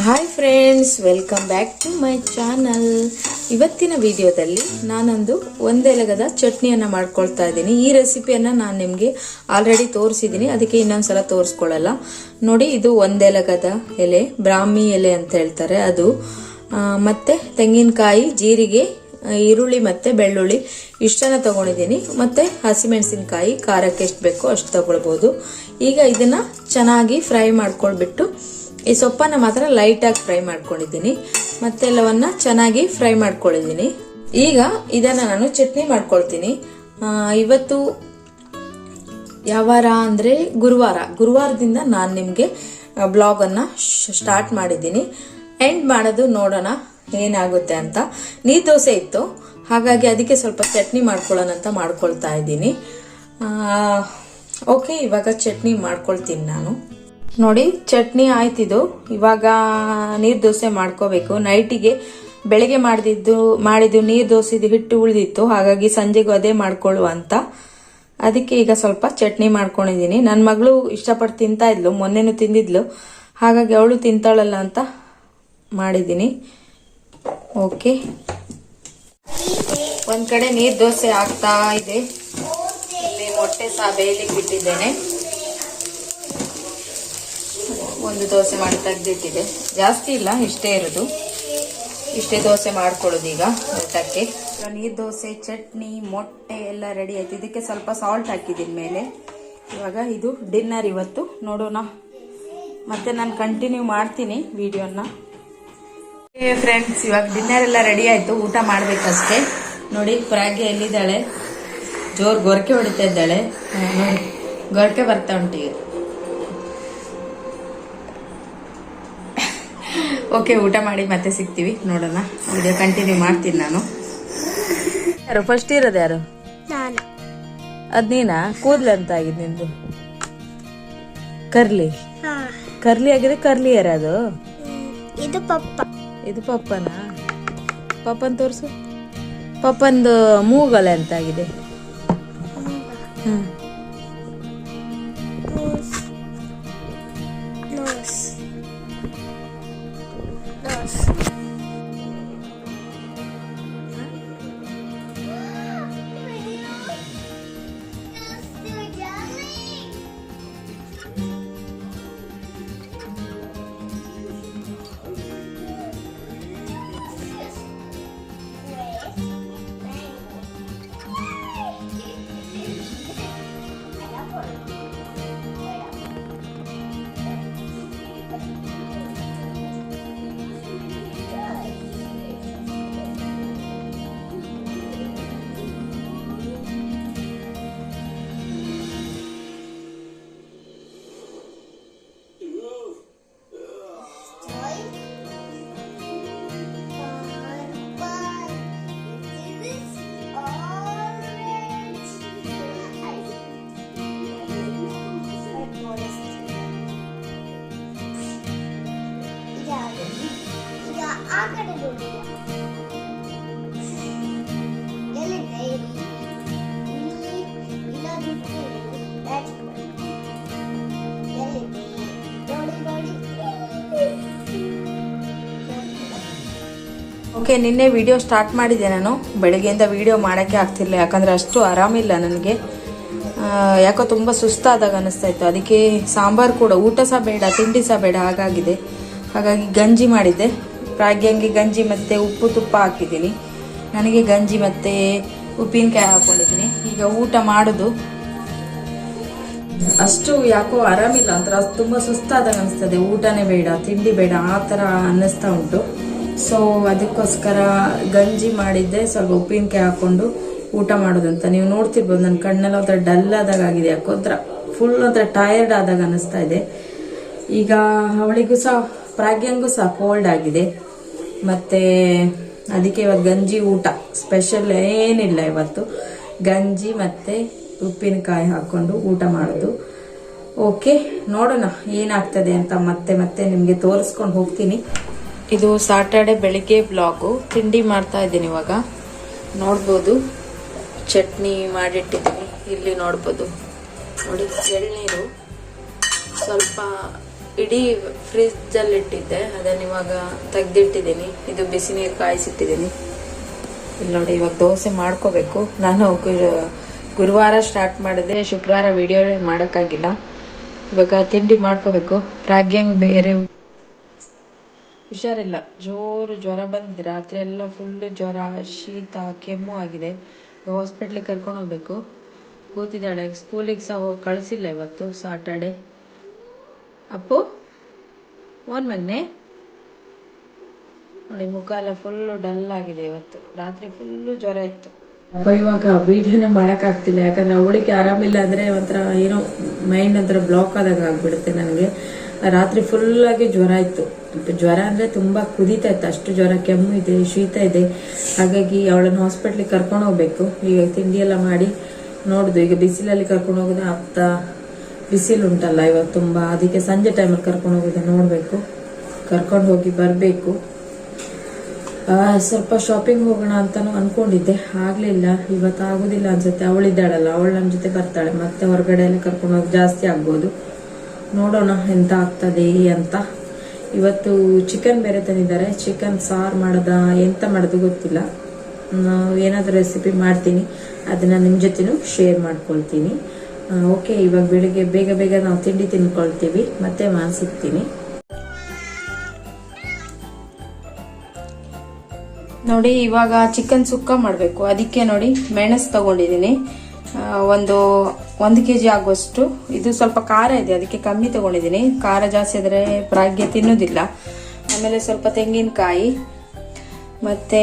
Hi friends, welcome back to my channel. ಇವತ್ತಿನ ವಿಡಿಯೋದಲ್ಲಿ ನಾನೊಂದು ಒಂದೆಲಗದ ಚಟ್ನಿಯನ್ನು ಮಾಡ್ಕೊಳ್ತಾ ಇದ್ದೀನಿ. ಈ ರೆಸಿಪಿಯನ್ನು ನಾನು ನಿಮಗೆ ಆಲ್ರೆಡಿ ತೋರಿಸಿದ್ದೀನಿ, ಅದಕ್ಕೆ ಇನ್ನೊಂದ್ಸಲ ತೋರಿಸ್ಕೊಳ್ಳಲ್ಲ. ನೋಡಿ, ಇದು ಒಂದೆಲಗದ ಎಲೆ, ಬ್ರಾಹ್ಮಿ ಎಲೆ ಅಂತ ಹೇಳ್ತಾರೆ ಅದು. ಮತ್ತೆ ತೆಂಗಿನಕಾಯಿ, ಜೀರಿಗೆ, ಈರುಳ್ಳಿ ಮತ್ತೆ ಬೆಳ್ಳುಳ್ಳಿ ಇಷ್ಟನ್ನ ತಗೊಂಡಿದ್ದೀನಿ. ಮತ್ತೆ ಹಸಿಮೆಣಸಿನಕಾಯಿ, ಖಾರಕ್ಕೆ ಎಷ್ಟು ಬೇಕೋ ಅಷ್ಟು ತಗೊಳ್ಬೋದು. ಈಗ ಇದನ್ನ ಚೆನ್ನಾಗಿ ಫ್ರೈ ಮಾಡ್ಕೊಳ್ಬಿಟ್ಟು, ಈ ಸೊಪ್ಪನ್ನ ಮಾತ್ರ ಲೈಟಾಗಿ ಫ್ರೈ ಮಾಡ್ಕೊಂಡಿದ್ದೀನಿ. ಮತ್ತೆ ಎಲ್ಲವನ್ನ ಚೆನ್ನಾಗಿ ಫ್ರೈ ಮಾಡ್ಕೊಂಡಿದ್ದೀನಿ. ಈಗ ಇದನ್ನ ನಾನು ಚಟ್ನಿ ಮಾಡ್ಕೊಳ್ತೀನಿ. ಇವತ್ತು ಯಾವ ವಾರ ಅಂದ್ರೆ ಗುರುವಾರದಿಂದ ನಾನು ನಿಮ್ಗೆ ಬ್ಲಾಗ್ ಅನ್ನ ಸ್ಟಾರ್ಟ್ ಮಾಡಿದ್ದೀನಿ. ಎಂಡ್ ಮಾಡೋದು ನೋಡೋಣ ಏನಾಗುತ್ತೆ ಅಂತ. ನೀರ್ ದೋಸೆ ಇತ್ತು, ಹಾಗಾಗಿ ಅದಕ್ಕೆ ಸ್ವಲ್ಪ ಚಟ್ನಿ ಮಾಡ್ಕೊಳ್ಳೋಣ ಅಂತ ಮಾಡ್ಕೊಳ್ತಾ ಇದ್ದೀನಿ. ಓಕೆ, ಇವಾಗ ಚಟ್ನಿ ಮಾಡ್ಕೊಳ್ತೀನಿ ನಾನು. ನೋಡಿ, ಚಟ್ನಿ ಆಯ್ತಿದು. ಇವಾಗ ನೀರ್ ದೋಸೆ ಮಾಡ್ಕೋಬೇಕು. ನೈಟಿಗೆ ಬೆಳಗ್ಗೆ ಮಾಡಿದ್ದು ನೀರ್ ದೋಸೆದು ಹಿಟ್ಟು ಉಳಿದಿತ್ತು, ಹಾಗಾಗಿ ಸಂಜೆಗೂ ಅದೇ ಮಾಡ್ಕೊಳ್ಳುವ ಅಂತ. ಅದಕ್ಕೆ ಈಗ ಸ್ವಲ್ಪ ಚಟ್ನಿ ಮಾಡ್ಕೊಂಡಿದ್ದೀನಿ. ನನ್ನ ಮಗಳು ಇಷ್ಟಪಟ್ಟು ತಿಂತಾ ಇದ್ಲು, ಮೊನ್ನೆನೂ ತಿಂದಿದ್ಲು, ಹಾಗಾಗಿ ಅವಳು ತಿಂತಾಳಲ್ಲ ಅಂತ ಮಾಡಿದ್ದೀನಿ. ಓಕೆ, ಒಂದ್ ಕಡೆ ನೀರ್ ದೋಸೆ ಆಗ್ತಾ ಇದೆ. ಇಲ್ಲಿ ಮೊಟ್ಟೆ ಸಹ ಬೇಯಲಿಕ್ಕೆ ಬಿಟ್ಟಿದ್ದೇನೆ. ಒಂದು ದೋಸೆ ಮಾಡಿ ತೆಗೆದಿಟ್ಟಿದೆ, ಜಾಸ್ತಿ ಇಲ್ಲ, ಇಷ್ಟೇ ಇರೋದು. ಇಷ್ಟೇ ದೋಸೆ ಮಾಡ್ಕೊಳ್ಳೋದು ಈಗ ಊಟಕ್ಕೆ. ನೀರ್ ದೋಸೆ, ಚಟ್ನಿ, ಮೊಟ್ಟೆ ಎಲ್ಲ ರೆಡಿ ಆಯ್ತು. ಇದಕ್ಕೆ ಸ್ವಲ್ಪ ಸಾಲ್ಟ್ ಹಾಕಿದ್ದೀನಿ ಮೇಲೆ. ಇವಾಗ ಇದು ಡಿನ್ನರ್ ಇವತ್ತು. ನೋಡೋಣ, ಮತ್ತೆ ನಾನು ಕಂಟಿನ್ಯೂ ಮಾಡ್ತೀನಿ ವಿಡಿಯೋನ. ಫ್ರೆಂಡ್ಸ್, ಇವಾಗ ಡಿನ್ನರ್ ಎಲ್ಲ ರೆಡಿ ಆಯ್ತು, ಊಟ ಮಾಡ್ಬೇಕಷ್ಟೇ. ನೋಡಿ, ಪ್ರಾಗ್ಯ ಎಲ್ಲಿದ್ದಾಳೆ, ಜೋರ್ ಗೊರಕೆ ಹೊಡಿತಾ ಇದ್ದಾಳೆ. ನೋಡಿ, ಗೊರಕೆ ಬರ್ತಾ ಉಂಟು ಈಗ. ಓಕೆ, ಊಟ ಮಾಡಿ ಮತ್ತೆ ಸಿಗ್ತೀವಿ, ನೋಡೋಣ. ವಿಡಿಯೋ ಕಂಟಿನ್ಯೂ ಮಾಡ್ತೀನಿ ನಾನು. ಯಾರು ಫಸ್ಟ್ ಇರೋದು? ಯಾರು? ಅದ್ ನೀನಾ? ಕೂದ್ಲಂತ ಆಗಿದೆ ನಿಂದು. ಕರ್ಲಿ ಆಗಿದೆ. ಕರ್ಲಿ ಯಾರದು? ಇದು ಪಪ್ಪನಾ? ಪಪ್ಪನ್ ತೋರ್ಸು. ಪಪ್ಪಂದು ಮೂಗಲ ಅಂತ ಆಗಿದೆ. ಓಕೆ, ನಿನ್ನೆ ವಿಡಿಯೋ ಸ್ಟಾರ್ಟ್ ಮಾಡಿದೆ ನಾನು. ಬೆಳಗ್ಗೆಯಿಂದ ವಿಡಿಯೋ ಮಾಡೋಕ್ಕೆ ಆಗ್ತಿಲ್ಲ, ಯಾಕಂದರೆ ಅಷ್ಟು ಆರಾಮಿಲ್ಲ ನನಗೆ. ಯಾಕೋ ತುಂಬ ಸುಸ್ತಾದಾಗ ಅನ್ನಿಸ್ತಾ ಇತ್ತು. ಅದಕ್ಕೆ ಸಾಂಬಾರು ಕೂಡ, ಊಟ ಸಹ ಬೇಡ, ತಿಂಡಿ ಸಹ ಬೇಡ ಹಾಗಾಗಿದೆ. ಹಾಗಾಗಿ ಗಂಜಿ ಮಾಡಿದ್ದೆ. ಪ್ರಾಗ್ಯಂಗೆ ಗಂಜಿ ಮತ್ತು ಉಪ್ಪು ತುಪ್ಪ ಹಾಕಿದ್ದೀನಿ. ನನಗೆ ಗಂಜಿ ಮತ್ತು ಉಪ್ಪಿನಕಾಯಿ ಹಾಕ್ಕೊಂಡಿದ್ದೀನಿ. ಈಗ ಊಟ ಮಾಡೋದು. ಅಷ್ಟು ಯಾಕೋ ಆರಾಮಿಲ್ಲ ಅಂತ, ತುಂಬ ಸುಸ್ತಾದಾಗ ಅನಿಸ್ತದೆ. ಊಟನೇ ಬೇಡ, ತಿಂಡಿ ಬೇಡ, ಆ ಥರ ಅನ್ನಿಸ್ತಾ ಉಂಟು. ಸೊ ಅದಕ್ಕೋಸ್ಕರ ಗಂಜಿ ಮಾಡಿದ್ದೆ, ಸ್ವಲ್ಪ ಉಪ್ಪಿನಕಾಯಿ ಹಾಕ್ಕೊಂಡು ಊಟ ಮಾಡೋದಂತ. ನೀವು ನೋಡ್ತಿರ್ಬೋದು, ನನ್ನ ಕಣ್ಣೆಲ್ಲ ಒಂಥರ ಡಲ್ ಆದಾಗ ಆಗಿದೆ, ಯಾಕೋ ಒಂಥರ ಫುಲ್ ಒಂಥರ ಟಯರ್ಡ್ ಆದಾಗ ಅನ್ನಿಸ್ತಾ ಇದೆ. ಈಗ ಅವಳಿಗೂ ಸಹ, ಪ್ರಾಗ್ಯಂಗೂ ಸಹ ಕೋಲ್ಡ್ ಆಗಿದೆ. ಮತ್ತೆ ಅದಕ್ಕೆ ಇವತ್ತು ಗಂಜಿ ಊಟ, ಸ್ಪೆಷಲ್ ಏನಿಲ್ಲ ಇವತ್ತು. ಗಂಜಿ ಮತ್ತೆ ಉಪ್ಪಿನಕಾಯಿ ಹಾಕ್ಕೊಂಡು ಊಟ ಮಾಡೋದು. ಓಕೆ, ನೋಡೋಣ ಏನಾಗ್ತದೆ ಅಂತ ಮತ್ತೆ ನಿಮಗೆ ತೋರಿಸ್ಕೊಂಡು ಹೋಗ್ತೀನಿ. ಇದು ಸಾಟರ್ಡೆ ಬೆಳಿಗ್ಗೆ ಬ್ಲಾಗು. ತಿಂಡಿ ಮಾಡ್ತಾ ಇದ್ದೀನಿ ಇವಾಗ. ನೋಡ್ಬೋದು, ಚಟ್ನಿ ಮಾಡಿಟ್ಟಿದ್ದೀನಿ. ಇಲ್ಲಿ ನೋಡ್ಬೋದು, ನೋಡಿ, ಎಳ್ನೀರು, ಸ್ವಲ್ಪ ಇಡೀ ಫ್ರಿಜ್ಜಲ್ಲಿ ಇಟ್ಟಿದ್ದೆ, ಅದನ್ನ ಇವಾಗ ತೆಗ್ದಿಟ್ಟಿದ್ದೀನಿ. ಇದು ಬಿಸಿ ನೀರು ಕಾಯಿಸಿಟ್ಟಿದ್ದೀನಿ. ಇಲ್ಲಿ ನೋಡಿ, ಇವಾಗ ದೋಸೆ ಮಾಡ್ಕೋಬೇಕು. ನಾನು ಗುರುವಾರ ಸ್ಟಾರ್ಟ್ ಮಾಡಿದೆ, ಶುಕ್ರವಾರ ವಿಡಿಯೋ ಮಾಡೋಕ್ಕಾಗಿಲ್ಲ. ಇವಾಗ ತಿಂಡಿ ಮಾಡ್ಕೋಬೇಕು. ರಾಗ್ಯಂಗ್ ಬೇರೆ ಹುಷಾರಿಲ್ಲ, ಜೋರು ಜ್ವರ ಬಂದಿದೆ. ರಾತ್ರಿ ಎಲ್ಲ ಫುಲ್ ಜ್ವರ, ಶೀತ, ಕೆಮ್ಮು ಆಗಿದೆ. ಹಾಸ್ಪಿಟ್ಲಿಗೆ ಕರ್ಕೊಂಡು ಹೋಗ್ಬೇಕು. ಕೂತಿದ್ದಾಳೆ. ಸ್ಕೂಲಿಗೆ ಸಹ ಕಳಿಸಿಲ್ಲ ಇವತ್ತು, ಸಾಟರ್ಡೆ. ಅಪ್ಪು ಓನ್ ಮಗ್ನೆ ನೋಡಿ, ಮುಖ ಎಲ್ಲ ಫುಲ್ಲು ಡಲ್ ಆಗಿದೆ. ಇವತ್ತು ರಾತ್ರಿ ಫುಲ್ಲು ಜ್ವರ ಇತ್ತು. ಇವಾಗ ವಿಡಿಯೋನ ಮಾಡೋಕ್ಕಾಗ್ತಿಲ್ಲ, ಯಾಕಂದ್ರೆ ಅವಳಿಗೆ ಆರಾಮಿಲ್ಲ ಅಂದರೆ ಒಂಥರ ಏನೋ ಮೈಂಡ್ ಒಂಥರ ಬ್ಲಾಕ್ ಆದಾಗ ಆಗಿಬಿಡುತ್ತೆ ನನಗೆ. ರಾತ್ರಿ ಫುಲ್ಲಾಗಿ ಜ್ವರ ಇತ್ತು. ಜ್ವರ ಅಂದರೆ ತುಂಬ ಕುದೀತಾ ಇತ್ತು, ಅಷ್ಟು ಜ್ವರ, ಕೆಮ್ಮು ಇದೆ, ಶೀತ ಇದೆ. ಹಾಗಾಗಿ ಅವಳನ್ನು ಹಾಸ್ಪಿಟ್ಲಿಗೆ ಕರ್ಕೊಂಡು ಹೋಗ್ಬೇಕು. ಈಗ ತಿಂಡಿ ಎಲ್ಲ ಮಾಡಿ ನೋಡುದು. ಈಗ ಬಿಸಿಲಲ್ಲಿ ಕರ್ಕೊಂಡು ಹೋಗೋದು, ಅತ್ತ ಬಿಸಿಲು ಉಂಟಲ್ಲ ಇವಾಗ ತುಂಬ, ಅದಕ್ಕೆ ಸಂಜೆ ಟೈಮಲ್ಲಿ ಕರ್ಕೊಂಡು ಹೋಗೋದು ನೋಡಬೇಕು. ಕರ್ಕೊಂಡು ಹೋಗಿ ಬರಬೇಕು. ಸ್ವಲ್ಪ ಶಾಪಿಂಗ್ ಹೋಗೋಣ ಅಂತಾನು ಅನ್ಕೊಂಡಿದ್ದೆ, ಆಗ್ಲಿಲ್ಲ. ಇವತ್ತು ಆಗೋದಿಲ್ಲ ಅನ್ಸುತ್ತೆ. ಅವಳಿದ್ದಾಳಲ್ಲ, ಅವಳು ನಮ್ಮ ಜೊತೆ ಬರ್ತಾಳೆ. ಮತ್ತೆ ಹೊರಗಡೆ ಎಲ್ಲ ಕರ್ಕೊಂಡು ಹೋಗಿ ಜಾಸ್ತಿ ಆಗ್ಬೋದು. ನೋಡೋಣ ಎಂತ ಆಗ್ತದೆ ಅಂತ. ಇವತ್ತು ಚಿಕನ್ ಬೇರೆ ತಂದಿದ್ದಾರೆ. ಚಿಕನ್ ಸಾರು ಮಾಡೋದ ಎಂತ ಮಾಡೋದು ಗೊತ್ತಿಲ್ಲ. ಏನಾದರೂ ರೆಸಿಪಿ ಮಾಡ್ತೀನಿ, ಅದನ್ನ ನಿಮ್ಮ ಜೊತೆನೂ ಶೇರ್ ಮಾಡ್ಕೊಳ್ತೀನಿ. ಓಕೆ, ಇವಾಗ ಬೆಳಿಗ್ಗೆ ಬೇಗ ಬೇಗ ನಾವು ತಿಂಡಿ ತಿನ್ಕೊಳ್ತೀವಿ. ಮತ್ತೆ ಸಿಗ್ತೀನಿ. ನೋಡಿ, ಇವಾಗ ಚಿಕನ್ ಸುಕ್ಕ ಮಾಡಬೇಕು. ಅದಕ್ಕೆ ನೋಡಿ ಮೆಣಸು ತಗೊಂಡಿದ್ದೀನಿ, ಒಂದು kg ಆಗುವಷ್ಟು. ಇದು ಸ್ವಲ್ಪ ಖಾರ ಇದೆ, ಅದಕ್ಕೆ ಕಮ್ಮಿ ತಗೊಂಡಿದ್ದೀನಿ. ಖಾರ ಜಾಸ್ತಿ ಆದರೆ ಪ್ರಾಗ್ಯ ತಿನ್ನೋದಿಲ್ಲ. ಆಮೇಲೆ ಸ್ವಲ್ಪ ತೆಂಗಿನಕಾಯಿ, ಮತ್ತೆ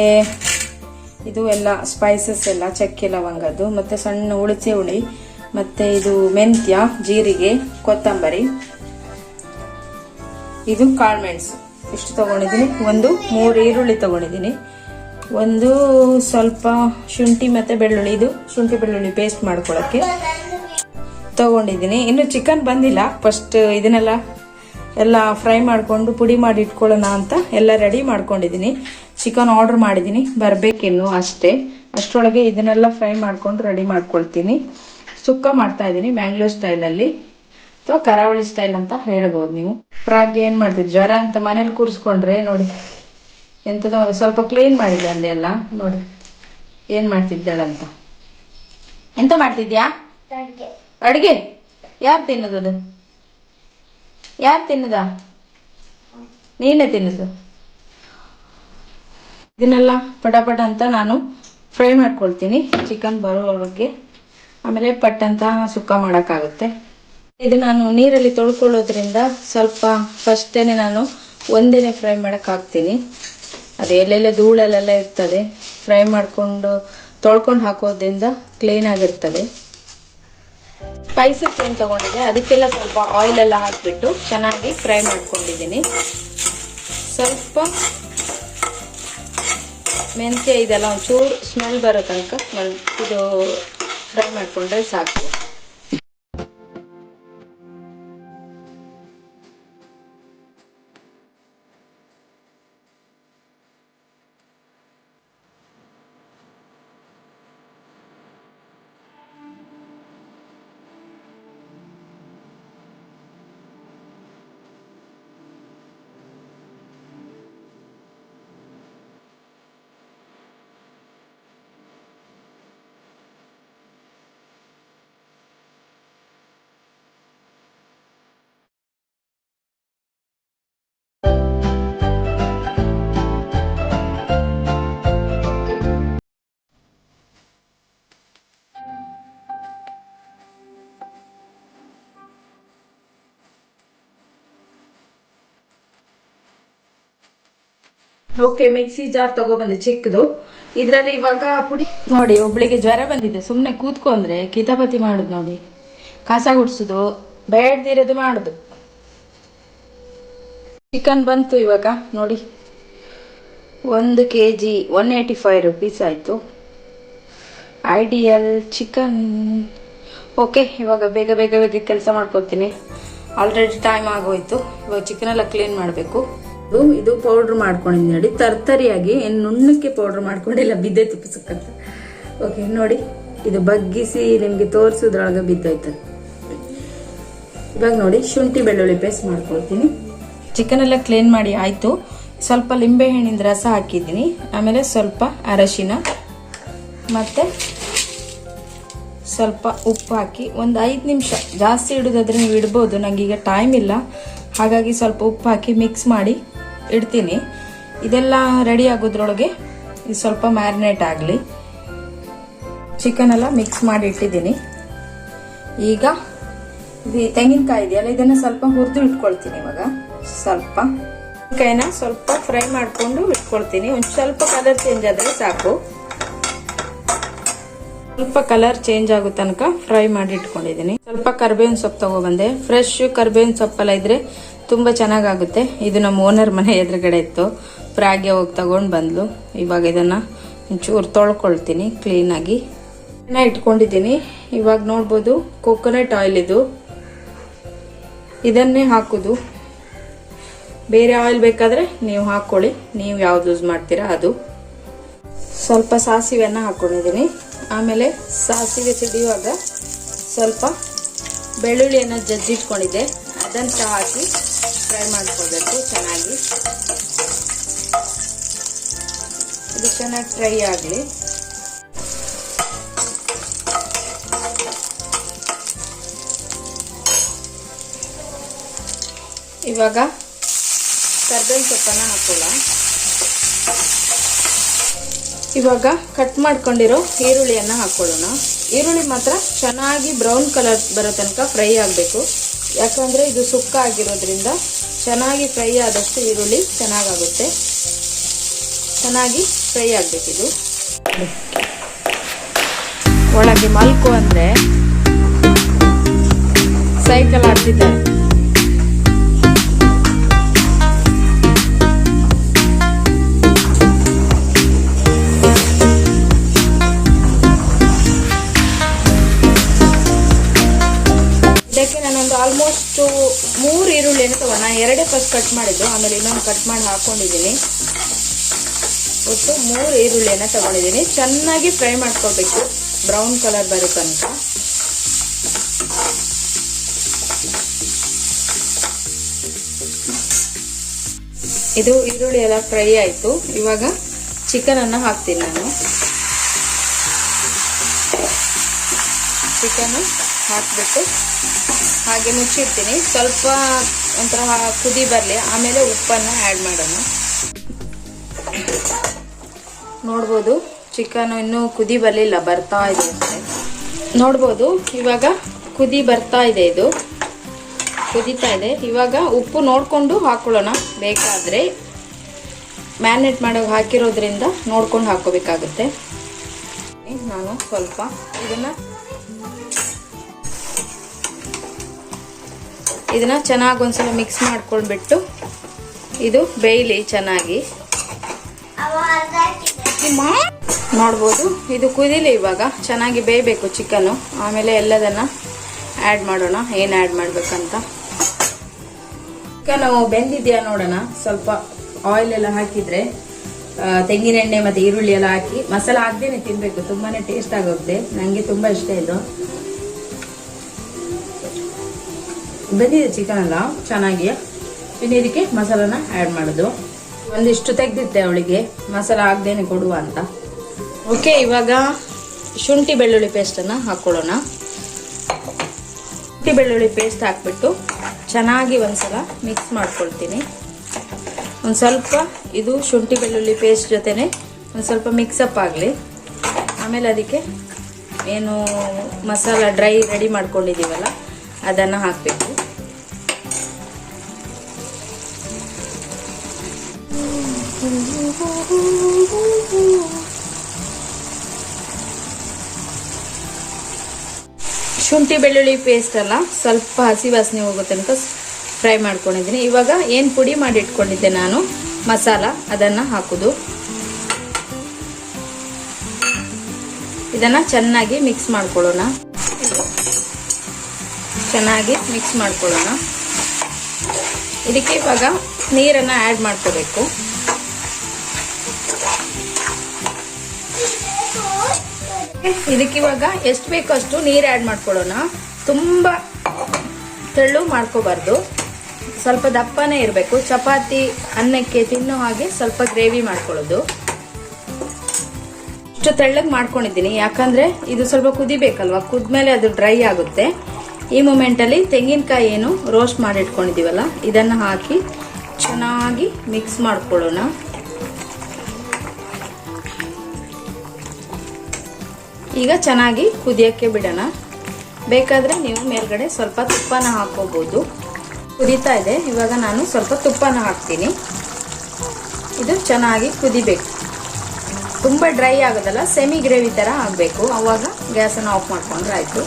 ಇದು ಎಲ್ಲ ಸ್ಪೈಸಸ್ ಎಲ್ಲ, ಚಕ್ಕೆ ಲವಂಗದ್ದು, ಮತ್ತೆ ಸಣ್ಣ ಹುಣಸೆ ಹುಳಿ, ಮತ್ತೆ ಇದು ಮೆಂತ್ಯ, ಜೀರಿಗೆ, ಕೊತ್ತಂಬರಿ, ಇದು ಕಾಳುಮೆಣಸು. ಇಷ್ಟು ತಗೊಂಡಿದ್ದೀನಿ. 3 ಈರುಳ್ಳಿ ತಗೊಂಡಿದ್ದೀನಿ. ಒಂದು ಸ್ವಲ್ಪ ಶುಂಠಿ ಮತ್ತೆ ಬೆಳ್ಳುಳ್ಳಿ, ಇದು ಶುಂಠಿ ಬೆಳ್ಳುಳ್ಳಿ ಪೇಸ್ಟ್ ಮಾಡ್ಕೊಳ್ಳೋಕ್ಕೆ ತಗೊಂಡಿದ್ದೀನಿ. ಇನ್ನು ಚಿಕನ್ ಬಂದಿಲ್ಲ. ಫಸ್ಟ್ ಇದನ್ನೆಲ್ಲ ಎಲ್ಲ ಫ್ರೈ ಮಾಡಿಕೊಂಡು ಪುಡಿ ಮಾಡಿ ಇಟ್ಕೊಳ್ಳೋಣ ಅಂತ ಎಲ್ಲ ರೆಡಿ ಮಾಡ್ಕೊಂಡಿದ್ದೀನಿ. ಚಿಕನ್ ಆರ್ಡರ್ ಮಾಡಿದ್ದೀನಿ, ಬರಬೇಕಿನ್ನು ಅಷ್ಟೇ. ಅಷ್ಟರೊಳಗೆ ಇದನ್ನೆಲ್ಲ ಫ್ರೈ ಮಾಡ್ಕೊಂಡು ರೆಡಿ ಮಾಡ್ಕೊಳ್ತೀನಿ. ಸುಕ್ಕ ಮಾಡ್ತಾ ಇದ್ದೀನಿ ಮ್ಯಾಂಗ್ಳೂರ್ ಸ್ಟೈಲಲ್ಲಿ, ಅಥವಾ ಕರಾವಳಿ ಸ್ಟೈಲ್ ಅಂತ ಹೇಳ್ಬೋದು ನೀವು. ಪ್ರಾಗ್ಗೆ ಏನು ಮಾಡ್ತಿದ್ದೆ, ಜ್ವರ ಅಂತ ಮನೇಲಿ ಕೂರಿಸ್ಕೊಂಡ್ರೆ ನೋಡಿ ಎಂಥದೋ ಸ್ವಲ್ಪ ಕ್ಲೀನ್ ಮಾಡಿದ್ದೆ ಅಂದೆ ಎಲ್ಲ. ನೋಡಿ ಏನು ಮಾಡ್ತಿದ್ದಾಳಂತ. ಎಂತ ಮಾಡ್ತಿದ್ಯಾ? ಅಡುಗೆ. ಯಾರು ತಿನ್ನೋದು? ಯಾರು ತಿನ್ನದ? ನೀನೇ ತಿನ್ನೋದು. ಇದನ್ನೆಲ್ಲ ಪಟ ಅಂತ ನಾನು ಫ್ರೈ ಮಾಡ್ಕೊಳ್ತೀನಿ ಚಿಕನ್ ಬರೋವರೆಗೆ. ಆಮೇಲೆ ಪಟ್ಟಂತ ಸುಕ್ಕ ಮಾಡೋಕ್ಕಾಗುತ್ತೆ. ಇದು ನಾನು ನೀರಲ್ಲಿ ತೊಳ್ಕೊಳ್ಳೋದ್ರಿಂದ ಸ್ವಲ್ಪ ಫಸ್ಟೇನೆ ನಾನು ಒಂದೇನೆ ಫ್ರೈ ಮಾಡೋಕ್ಕಾಗ್ತೀನಿ. ಅದು ಎಲ್ಲೆಲ್ಲ ಧೂಳಲ್ಲೆಲ್ಲ ಇರ್ತದೆ. ಫ್ರೈ ಮಾಡಿಕೊಂಡು ತೊಳ್ಕೊಂಡು ಹಾಕೋದ್ರಿಂದ ಕ್ಲೀನ್ ಆಗಿರ್ತದೆ. ಸ್ಪೈಸಸ್ ಏನು ತೊಗೊಂಡಿದ್ದೆ, ಅದಕ್ಕೆಲ್ಲ ಸ್ವಲ್ಪ ಆಯಿಲೆಲ್ಲ ಹಾಕಿಬಿಟ್ಟು ಚೆನ್ನಾಗಿ ಫ್ರೈ ಮಾಡ್ಕೊಂಡಿದ್ದೀನಿ. ಸ್ವಲ್ಪ ಮೆಂತ್ಯ ಇದೆಲ್ಲ ಒಂಚೂರು ಸ್ಮೆಲ್ ಬರೋ ತನಕ ಇದು ಫ್ರೈ ಮಾಡಿಕೊಂಡ್ರೆ ಸಾಕು. ಓಕೆ, ಮಿಕ್ಸಿ ಜಾರ್ ತಗೊಬಂದೆ ಚಿಕ್ಕದು. ಇದರಲ್ಲಿ ಇವಾಗ ಪುಡಿ ನೋಡಿ. ಒಬ್ಳಿಗೆ ಜ್ವರ ಬಂದಿದೆ, ಸುಮ್ಮನೆ ಕೂತ್ಕೊಂಡ್ರೆ ಕಿತಾಪತಿ ಮಾಡುದು ನೋಡಿ, ಕಸ ಗುಡ್ಸುದು, ಬೇಡದಿರೋದು ಮಾಡುದು. ಚಿಕನ್ ಬಂತು ಇವಾಗ ನೋಡಿ, 1 kg 185 rupees ಆಯಿತು. Ideal chicken. ಓಕೆ, ಇವಾಗ ಬೇಗ ಬೇಗ ಬೇಗ ಕೆಲಸ ಮಾಡ್ಕೊತೀನಿ. ಆಲ್ರೆಡಿ ಟೈಮ್ ಆಗೋಯ್ತು. ಇವಾಗ ಚಿಕನ್ ಎಲ್ಲ ಕ್ಲೀನ್ ಮಾಡಬೇಕು. ಇದು ಪೌಡ್ರ್ ಮಾಡ್ಕೊಂಡಿದ್ದೀನಿ ನೋಡಿ, ತರ್ತರಿಯಾಗಿ. ಏನು ನುಣ್ಣಕ್ಕೆ ಪೌಡ್ರ್ ಮಾಡ್ಕೊಂಡಿಲ್ಲ, ಬಿದ್ದೆ ತುಪ್ಪಸಕ್ಕಂತ. ಓಕೆ ನೋಡಿ, ಇದು ಬಗ್ಗಿಸಿ ನಿಮಗೆ ತೋರಿಸೋದ್ರೊಳಗೆ ಬಿದ್ದೋಯ್ತದೆ. ಇವಾಗ ನೋಡಿ ಶುಂಠಿ ಬೆಳ್ಳುಳ್ಳಿ ಪೇಸ್ಟ್ ಮಾಡ್ಕೊಳ್ತೀನಿ. ಚಿಕನ್ ಎಲ್ಲ ಕ್ಲೀನ್ ಮಾಡಿ ಆಯ್ತು. ಸ್ವಲ್ಪ ಲಿಂಬೆ ಹಣ್ಣಿನ ರಸ ಹಾಕಿದ್ದೀನಿ. ಆಮೇಲೆ ಸ್ವಲ್ಪ ಅರಶಿನ ಮತ್ತೆ ಸ್ವಲ್ಪ ಉಪ್ಪು ಹಾಕಿ ಒಂದು 5 ನಿಮಿಷ, ಜಾಸ್ತಿ ಇಡೋದಾದ್ರೆ ನೀವು ಇಡ್ಬೋದು, ನನಗೀಗ ಟೈಮ್ ಇಲ್ಲ, ಹಾಗಾಗಿ ಸ್ವಲ್ಪ ಉಪ್ಪು ಹಾಕಿ ಮಿಕ್ಸ್ ಮಾಡಿ ಇಡ್ತೀನಿ. ಇದೆಲ್ಲ ರೆಡಿ ಆಗೋದ್ರೊಳಗೆ ಇದು ಸ್ವಲ್ಪ ಮ್ಯಾರಿನೇಟ್ ಆಗಲಿ. ಚಿಕನ್ ಎಲ್ಲ ಮಿಕ್ಸ್ ಮಾಡಿ ಇಟ್ಟಿದ್ದೀನಿ. ಈಗ ಇದು ತೆಂಗಿನಕಾಯಿ ಇದೆಯಲ್ಲ, ಇದನ್ನು ಸ್ವಲ್ಪ ಹುರಿದು ಇಟ್ಕೊಳ್ತೀನಿ. ಇವಾಗ ಸ್ವಲ್ಪ ತೆಂಗಿನಕಾಯಿನ ಸ್ವಲ್ಪ ಫ್ರೈ ಮಾಡಿಕೊಂಡು ಇಟ್ಕೊಳ್ತೀನಿ. ಒಂದು ಸ್ವಲ್ಪ ಕಲರ್ ಚೇಂಜ್ ಆದರೆ ಸಾಕು. ಸ್ವಲ್ಪ ಕಲರ್ ಚೇಂಜ್ ಆಗೋ ತನಕ ಫ್ರೈ ಮಾಡಿ ಇಟ್ಕೊಂಡಿದ್ದೀನಿ. ಸ್ವಲ್ಪ ಕರಿಬೇವಿನ ಸೊಪ್ಪು ತಗೊಬಂದೆ. ಫ್ರೆಶ್ ಕರಿಬೇವಿನ ಸೊಪ್ಪೆಲ್ಲ ಇದ್ರೆ ತುಂಬಾ ಚೆನ್ನಾಗಾಗುತ್ತೆ. ಇದು ನಮ್ಮ ಓನರ್ ಮನೆ ಎದುರುಗಡೆ ಇತ್ತು, ಪ್ರಾಗ್ಗೆ ಹೋಗಿ ತಗೊಂಡು ಬಂದ್ಲು. ಇವಾಗ ಇದನ್ನ ಒಂಚೂರು ತೊಳ್ಕೊಳ್ತೀನಿ ಕ್ಲೀನಾಗಿ. ಇಟ್ಕೊಂಡಿದ್ದೀನಿ. ಇವಾಗ ನೋಡ್ಬೋದು ಕೋಕೋನಟ್ ಆಯಿಲ್ ಇದನ್ನೇ ಹಾಕೋದು. ಬೇರೆ ಆಯಿಲ್ ಬೇಕಾದ್ರೆ ನೀವು ಹಾಕೊಳ್ಳಿ, ನೀವು ಯಾವ್ದು ಯೂಸ್ ಮಾಡ್ತೀರಾ ಅದು. ಸ್ವಲ್ಪ ಸಾಸಿವೆಯನ್ನು ಹಾಕೊಂಡಿದ್ದೀನಿ. ಆಮೇಲೆ ಸಾಸಿವೆ ಸಿಡಿಯುವಾಗ ಸ್ವಲ್ಪ ಬೆಳ್ಳುಳ್ಳಿಯನ್ನು ಜಜ್ಜಿಟ್ಕೊಂಡಿದ್ದೆ, ಅದನ್ನು ಸಹ ಹಾಕಿ ಫ್ರೈ ಮಾಡ್ಕೋಬೇಕು ಚೆನ್ನಾಗಿ. ಇದು ಚೆನ್ನಾಗಿ ಫ್ರೈ ಆಗಲಿ. ಇವಾಗ ಕರ್ಬೇವಿನ ಸೊಪ್ಪನ್ನು ಹಾಕೋಣ. ಇವಾಗ ಕಟ್ ಮಾಡ್ಕೊಂಡಿರೋ ಈರುಳ್ಳಿಯನ್ನು ಹಾಕೊಳ್ಳೋಣ. ಈರುಳ್ಳಿ ಮಾತ್ರ ಚೆನ್ನಾಗಿ ಬ್ರೌನ್ ಕಲರ್ ಬರೋ ತನಕ ಫ್ರೈ ಆಗಬೇಕು. ಯಾಕಂದರೆ ಇದು ಸುಕ್ಕ ಆಗಿರೋದ್ರಿಂದ ಚೆನ್ನಾಗಿ ಫ್ರೈ ಆದಷ್ಟು ಈರುಳ್ಳಿ ಚೆನ್ನಾಗಾಗುತ್ತೆ. ಚೆನ್ನಾಗಿ ಫ್ರೈ ಆಗಬೇಕಿದು. ಒಳಗೆ ಮಲ್ಕು ಅಂದರೆ ಸೈಕಲ್ ಆಡ್ತಿದ್ದಾರೆ. ಇದಕ್ಕೆ ನಾನೊಂದು ಆಲ್ಮೋಸ್ಟ್ 3 ಈರುಳ್ಳಿಯನ್ನು ತಗೊಂಡು, ನಾನು 2 ಫಸ್ಟ್ ಕಟ್ ಮಾಡಿದ್ದು, ಆಮೇಲೆ ಇನ್ನೊಂದು ಕಟ್ ಮಾಡಿ ಹಾಕೊಂಡಿದ್ದೀನಿ. ಒಟ್ಟು 3 ಈರುಳ್ಳಿಯನ್ನು ತಗೊಂಡಿದ್ದೀನಿ. ಚೆನ್ನಾಗಿ ಫ್ರೈ ಮಾಡ್ಕೋಬೇಕು, ಬ್ರೌನ್ ಕಲರ್ ಬರೋ ತನಕ. ಇದು ಈರುಳ್ಳಿ ಎಲ್ಲ ಫ್ರೈ ಆಯಿತು. ಇವಾಗ ಚಿಕನ್ ಅನ್ನು ಹಾಕ್ತೀನಿ ನಾನು. ಚಿಕನ್ ಹಾಕ್ಬಿಟ್ಟು ಹಾಗೆ ಮುಚ್ಚಿಡ್ತೀನಿ. ಸ್ವಲ್ಪ ಒಂಥರ ಕುದಿ ಬರಲಿ, ಆಮೇಲೆ ಉಪ್ಪನ್ನು ಆ್ಯಡ್ ಮಾಡೋಣ. ನೋಡ್ಬೋದು ಚಿಕನ್ ಇನ್ನೂ ಕುದಿ ಬರಲಿಲ್ಲ, ಬರ್ತಾ ಇದೆ ಅಷ್ಟೇ. ನೋಡ್ಬೋದು ಇವಾಗ ಕುದಿ ಬರ್ತಾ ಇದೆ, ಇದು ಕುದೀತಾ ಇದೆ. ಇವಾಗ ಉಪ್ಪು ನೋಡಿಕೊಂಡು ಹಾಕೊಳ್ಳೋಣ. ಬೇಕಾದರೆ ಮ್ಯಾರಿನೇಟ್ ಮಾಡೋಕೆ ಹಾಕಿರೋದ್ರಿಂದ ನೋಡ್ಕೊಂಡು ಹಾಕೋಬೇಕಾಗುತ್ತೆ. ನಾನು ಸ್ವಲ್ಪ ಇದನ್ನ ಚೆನ್ನಾಗಿ ಒಂದ್ಸಲ ಮಿಕ್ಸ್ ಮಾಡ್ಕೊಂಡ್ಬಿಟ್ಟು ಇದು ಬೇಯಲಿ ಚೆನ್ನಾಗಿ. ನೋಡ್ಬೋದು ಇದು ಕುದಿಲಿ. ಇವಾಗ ಚೆನ್ನಾಗಿ ಬೇಯಬೇಕು ಚಿಕನ್ನು. ಆಮೇಲೆ ಎಲ್ಲದನ್ನ ಆ್ಯಡ್ ಮಾಡೋಣ, ಏನು ಆ್ಯಡ್ ಮಾಡ್ಬೇಕಂತ. ಚಿಕನ್ ಬೆಂದಿದೆಯಾ ನೋಡೋಣ. ಸ್ವಲ್ಪ ಆಯಿಲ್ ಎಲ್ಲ ಹಾಕಿದ್ರೆ, ತೆಂಗಿನ ಎಣ್ಣೆ ಮತ್ತು ಈರುಳ್ಳಿ ಎಲ್ಲ ಹಾಕಿ ಮಸಾಲ ಹಾಕ್ದೇನೆ ತಿನ್ನಬೇಕು, ತುಂಬಾ ಟೇಸ್ಟ್ ಆಗುತ್ತೆ. ನನಗೆ ತುಂಬ ಇಷ್ಟ ಇದು. ಬೆಂದಿದೆ ಚಿಕನ್ ಎಲ್ಲ ಚೆನ್ನಾಗಿ. ಇನ್ನು ಇದಕ್ಕೆ ಮಸಾಲಾನ ಆ್ಯಡ್ ಮಾಡೋದು. ಒಂದಿಷ್ಟು ತೆಗೆದಿದ್ದೆ ಅವಳಿಗೆ ಮಸಾಲ ಹಾಕ್ದೇನೆ ಕೊಡುವ ಅಂತ. ಓಕೆ, ಇವಾಗ ಶುಂಠಿ ಬೆಳ್ಳುಳ್ಳಿ ಪೇಸ್ಟನ್ನು ಹಾಕ್ಕೊಳ್ಳೋಣ. ಶುಂಠಿ ಬೆಳ್ಳುಳ್ಳಿ ಪೇಸ್ಟ್ ಹಾಕ್ಬಿಟ್ಟು ಚೆನ್ನಾಗಿ ಒಂದ್ಸಲ ಮಿಕ್ಸ್ ಮಾಡ್ಕೊಳ್ತೀನಿ. ಒಂದು ಸ್ವಲ್ಪ ಇದು ಶುಂಠಿ ಬೆಳ್ಳುಳ್ಳಿ ಪೇಸ್ಟ್ ಜೊತೆನೆ ಒಂದು ಸ್ವಲ್ಪ ಮಿಕ್ಸಪ್ ಆಗಲಿ. ಆಮೇಲೆ ಅದಕ್ಕೆ ಏನು ಮಸಾಲ ಡ್ರೈ ರೆಡಿ ಮಾಡ್ಕೊಂಡಿದ್ದೀವಲ್ಲ ಅದನ್ನು ಹಾಕಬೇಕು. ಶುಂಠಿ ಬೆಳ್ಳುಳ್ಳಿ ಪೇಸ್ಟ್ ಎಲ್ಲ ಸ್ವಲ್ಪ ಹಸಿ ವಾಸನೆ ಹೋಗೋ ತನಕ ಫ್ರೈ ಮಾಡ್ಕೊಂಡಿದ್ದೀನಿ. ಇವಾಗ ಏನು ಪುಡಿ ಮಾಡಿ ಇಟ್ಕೊಂಡಿದ್ದೆ ನಾನು ಮಸಾಲ, ಅದನ್ನು ಹಾಕೋದು. ಇದನ್ನು ಚೆನ್ನಾಗಿ ಮಿಕ್ಸ್ ಮಾಡ್ಕೊಳ್ಳೋಣ. ಚೆನ್ನಾಗಿ ಮಿಕ್ಸ್ ಮಾಡ್ಕೊಳ್ಳೋಣ. ಇದಕ್ಕೆ ಇವಾಗ ನೀರನ್ನು ಆ್ಯಡ್ ಮಾಡ್ಕೋಬೇಕು. ಇದಕ್ಕೆ ಇವಾಗ ಎಷ್ಟು ಬೇಕೋ ಅಷ್ಟು ನೀರು ಆ್ಯಡ್ ಮಾಡ್ಕೊಳ್ಳೋಣ. ತುಂಬ ತೆಳ್ಳು ಮಾಡ್ಕೋಬಾರ್ದು, ಸ್ವಲ್ಪ ದಪ್ಪನೇ ಇರಬೇಕು. ಚಪಾತಿ ಅನ್ನಕ್ಕೆ ತಿನ್ನೋ ಹಾಗೆ ಸ್ವಲ್ಪ ಗ್ರೇವಿ ಮಾಡ್ಕೊಳ್ಳೋದು. ಇಷ್ಟು ತೆಳ್ಳಗೆ ಮಾಡ್ಕೊಂಡಿದ್ದೀನಿ, ಯಾಕಂದ್ರೆ ಇದು ಸ್ವಲ್ಪ ಕುದಿಬೇಕಲ್ವಾ, ಕುದ್ಮೇಲೆ ಅದು ಡ್ರೈ ಆಗುತ್ತೆ. ಈ ಮೂಮೆಂಟಲ್ಲಿ ತೆಂಗಿನಕಾಯಿ ಏನು ರೋಸ್ಟ್ ಮಾಡಿ ಇಟ್ಕೊಂಡಿದ್ದೀವಲ್ಲ ಇದನ್ನು ಹಾಕಿ ಚೆನ್ನಾಗಿ ಮಿಕ್ಸ್ ಮಾಡ್ಕೊಳ್ಳೋಣ. ಈಗ ಚೆನ್ನಾಗಿ ಕುದಿಯೋಕ್ಕೆ ಬಿಡೋಣ. ಬೇಕಾದರೆ ನೀವು ಮೇಲ್ಗಡೆ ಸ್ವಲ್ಪ ತುಪ್ಪನ ಹಾಕೋಬಹುದು. ಕುದೀತಾ ಇದೆ, ಇವಾಗ ನಾನು ಸ್ವಲ್ಪ ತುಪ್ಪನ ಹಾಕ್ತೀನಿ. ಇದು ಚೆನ್ನಾಗಿ ಕುದಿಬೇಕು, ತುಂಬ ಡ್ರೈ ಆಗೋದಲ್ಲ, ಸೆಮಿ ಗ್ರೇವಿ ಥರ ಆಗಬೇಕು. ಆವಾಗ ಗ್ಯಾಸನ್ನು ಆಫ್ ಮಾಡ್ಕೊಂಡ್ರೆ ಆಯಿತು.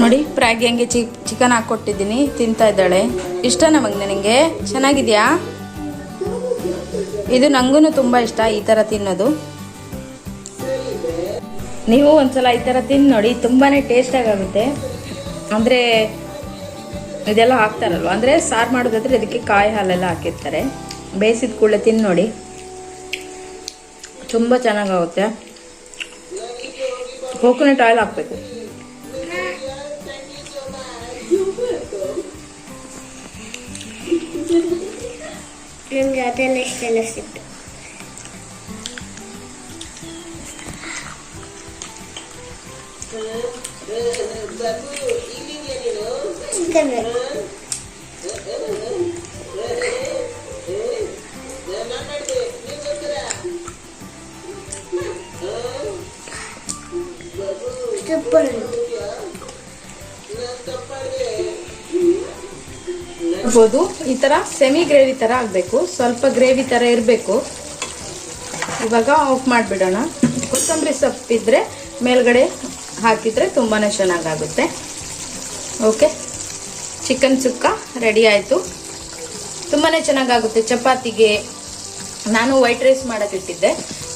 ನೋಡಿ ಪ್ರಾಗಿ ಹಂಗೆ ಚಿಕನ್ ಹಾಕ್ಕೊಟ್ಟಿದ್ದೀನಿ, ತಿಂತಾ ಇದ್ದಾಳೆ. ಇಷ್ಟ ನಮಗೆ, ನನಗೆ ಚೆನ್ನಾಗಿದೆಯಾ? ಇದು ನನಗೂ ತುಂಬ ಇಷ್ಟ ಈ ಥರ ತಿನ್ನೋದು. ನೀವು ಒಂದ್ಸಲ ಈ ಥರ ತಿಂದು ನೋಡಿ, ತುಂಬಾ ಟೇಸ್ಟಾಗಿ ಆಗುತ್ತೆ. ಅಂದರೆ ಇದೆಲ್ಲ ಹಾಕ್ತಾರಲ್ವ, ಅಂದರೆ ಸಾರು ಮಾಡೋದಾದ್ರೆ ಇದಕ್ಕೆ ಕಾಯಿ ಹಾಲೆಲ್ಲ ಹಾಕಿರ್ತಾರೆ. ಬೇಯಿಸಿದ ಕೂಡಲೇ ತಿಂದು ನೋಡಿ, ತುಂಬ ಚೆನ್ನಾಗಾಗುತ್ತೆ. ಕೋಕೋನಟ್ ಆಯಿಲ್ ಹಾಕಬೇಕು. ನನಗೆ ಅದೆಲ್ಲ ಇಷ್ಟೆಲ್ಲ ಸಿಕ್ತು. ಚಿಕನ್ ಸೂಪರ್ ಇರ್ಬೋದು. ಈ ಥರ ಸೆಮಿ ಗ್ರೇವಿ ಥರ ಆಗಬೇಕು, ಸ್ವಲ್ಪ ಗ್ರೇವಿ ಥರ ಇರಬೇಕು. ಇವಾಗ ಆಫ್ ಮಾಡಿಬಿಡೋಣ. ಕೊತ್ತಂಬರಿ ಸೊಪ್ಪಿದ್ರೆ ಮೇಲ್ಗಡೆ ಹಾಕಿದರೆ ತುಂಬಾ ಚೆನ್ನಾಗಾಗುತ್ತೆ. ಓಕೆ, ಚಿಕನ್ ಸುಕ್ಕ ರೆಡಿ ಆಯಿತು. ತುಂಬಾ ಚೆನ್ನಾಗಾಗುತ್ತೆ ಚಪಾತಿಗೆ. ನಾನು ವೈಟ್ ರೈಸ್ ಮಾಡೋಕ್ಕಿಟ್ಟಿದ್ದೆ.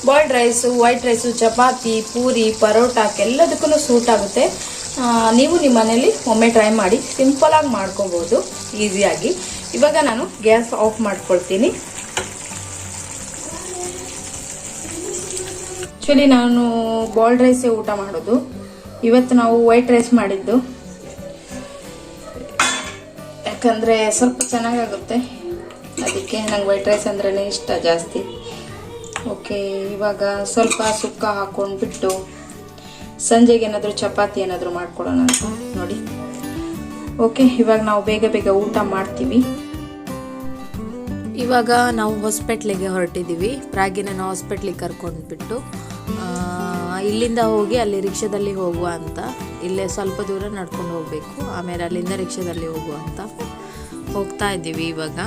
Boiled rice, white rice, chapati, puri, ಪರೋಟಾಕ್ಕೆಲ್ಲದಕ್ಕೂ ಸೂಟ್ ಆಗುತ್ತೆ. ನೀವು ನಿಮ್ಮ ಮನೇಲಿ ಒಮ್ಮೆ ಟ್ರೈ ಮಾಡಿ, ಸಿಂಪಲಾಗಿ ಮಾಡ್ಕೋಬೋದು ಈಸಿಯಾಗಿ. ಇವಾಗ ನಾನು ಗ್ಯಾಸ್ ಆಫ್ ಮಾಡ್ಕೊಳ್ತೀನಿ. ಆ್ಯಕ್ಚುಲಿ ನಾನು ಬಾಯ್ಲ್ಡ್ ರೈಸೇ ಊಟ ಮಾಡೋದು. ಇವತ್ತು ನಾವು ವೈಟ್ ರೈಸ್ ಮಾಡಿದ್ದು, ಯಾಕಂದರೆ ಸ್ವಲ್ಪ ಚೆನ್ನಾಗಾಗುತ್ತೆ, ಅದಕ್ಕೆ ನಂಗೆ ವೈಟ್ ರೈಸ್ ಅಂದ್ರೇ ಇಷ್ಟ ಜಾಸ್ತಿ. ಓಕೆ, ಇವಾಗ ಸ್ವಲ್ಪ ಸುಕ್ಕ ಹಾಕೊಂಡ್ಬಿಟ್ಟು ಸಂಜೆಗೆ ಏನಾದರೂ ಚಪಾತಿ ಏನಾದರೂ ಮಾಡ್ಕೊಳ್ಳೋಣ ಅಂತ ನೋಡಿ. ಓಕೆ, ಇವಾಗ ನಾವು ಬೇಗ ಬೇಗ ಊಟ ಮಾಡ್ತೀವಿ. ಇವಾಗ ನಾವು ಹಾಸ್ಪಿಟ್ಲಿಗೆ ಹೊರಟಿದ್ದೀವಿ. ಪ್ರಾಗಿನ ಹಾಸ್ಪಿಟ್ಲಿಗೆ ಕರ್ಕೊಂಡ್ಬಿಟ್ಟು ಇಲ್ಲಿಂದ ಹೋಗಿ ಅಲ್ಲಿ ರಿಕ್ಷಾದಲ್ಲಿ ಹೋಗುವ ಅಂತ. ಇಲ್ಲೇ ಸ್ವಲ್ಪ ದೂರ ನಡ್ಕೊಂಡು ಹೋಗಬೇಕು, ಆಮೇಲೆ ಅಲ್ಲಿಂದ ರಿಕ್ಷಾದಲ್ಲಿ ಹೋಗುವ ಅಂತ ಹೋಗ್ತಾ ಇದ್ದೀವಿ ಇವಾಗ.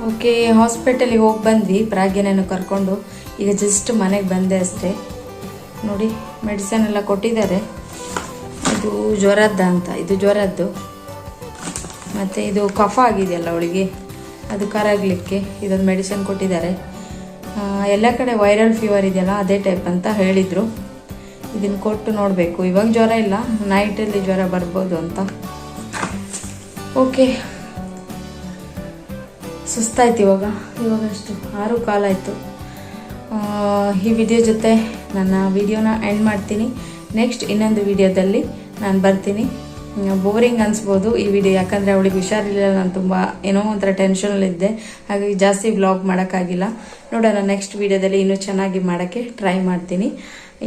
ಓಕೆ, ಹಾಸ್ಪಿಟಲಿಗೆ ಹೋಗಿ ಬಂದ್ವಿ ಪ್ರಾಗ್ಯನನ್ನು ಕರ್ಕೊಂಡು. ಈಗ ಜಸ್ಟ್ ಮನೆಗೆ ಬಂದೆ ಅಷ್ಟೇ. ನೋಡಿ ಮೆಡಿಸನ್ ಎಲ್ಲ ಕೊಟ್ಟಿದ್ದಾರೆ. ಇದು ಜ್ವರದ್ದ ಅಂತ, ಇದು ಜ್ವರದ್ದು. ಮತ್ತು ಇದು ಕಫ ಆಗಿದೆಯಲ್ಲ ಅವಳಿಗೆ, ಅದು ಕರಗಲಿಕ್ಕೆ ಇದೊಂದು ಮೆಡಿಸಿನ್ ಕೊಟ್ಟಿದ್ದಾರೆ. ಎಲ್ಲ ಕಡೆ ವೈರಲ್ ಫೀವರ್ ಇದೆಯಲ್ಲ ಅದೇ ಟೈಪ್ ಅಂತ ಹೇಳಿದರು. ಇದನ್ನು ಕೊಟ್ಟು ನೋಡಬೇಕು. ಇವಾಗ ಜ್ವರ ಇಲ್ಲ, ನೈಟಲ್ಲಿ ಜ್ವರ ಬರ್ಬೋದು ಅಂತ. ಓಕೆ, ಸುಸ್ತಾಯ್ತು ಇವಾಗ ಅಷ್ಟು 6 ಕಾಲಾಯಿತು. ಈ ವಿಡಿಯೋ ಜೊತೆ ನನ್ನ ವಿಡಿಯೋನ ಎಂಡ್ ಮಾಡ್ತೀನಿ. ನೆಕ್ಸ್ಟ್ ಇನ್ನೊಂದು ವಿಡಿಯೋದಲ್ಲಿ ನಾನು ಬರ್ತೀನಿ. ಬೋರಿಂಗ್ ಅನಿಸ್ಬೋದು ಈ ವಿಡಿಯೋ, ಯಾಕಂದರೆ ಅವಳಿಗೆ ಹುಷಾರಿಲ್ಲ. ನಾನು ತುಂಬ ಏನೋ ಒಂಥರ ಟೆನ್ಷನಲ್ಲಿದ್ದೆ, ಹಾಗಾಗಿ ಜಾಸ್ತಿ ವ್ಲಾಗ್ ಮಾಡೋಕ್ಕಾಗಿಲ್ಲ. ನೋಡೋಣ ನೆಕ್ಸ್ಟ್ ವಿಡಿಯೋದಲ್ಲಿ ಇನ್ನೂ ಚೆನ್ನಾಗಿ ಮಾಡೋಕ್ಕೆ ಟ್ರೈ ಮಾಡ್ತೀನಿ.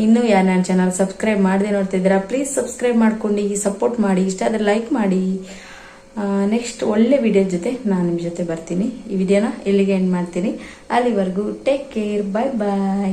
ಇನ್ನೂ ಯಾರು ನನ್ನ ಚಾನಲ್ ಸಬ್ಸ್ಕ್ರೈಬ್ ಮಾಡದೆ ನೋಡ್ತಿದ್ದೀರಾ, ಪ್ಲೀಸ್ ಸಬ್ಸ್ಕ್ರೈಬ್ ಮಾಡ್ಕೊಂಡು ಸಪೋರ್ಟ್ ಮಾಡಿ. ಇಷ್ಟ ಆದರೆ ಲೈಕ್ ಮಾಡಿ. ನೆಕ್ಸ್ಟ್ ಒಳ್ಳೆ ವಿಡಿಯೋ ಜೊತೆ ನಾನು ನಿಮ್ಮ ಜೊತೆ ಬರ್ತೀನಿ. ಈ ವಿಡಿಯೋನ ಇಲ್ಲಿಗೆ ಎಂಡ್ ಮಾಡ್ತೀನಿ. ಅಲ್ಲಿವರೆಗೂ ಟೇಕ್ ಕೇರ್, ಬಾಯ್ ಬಾಯ್.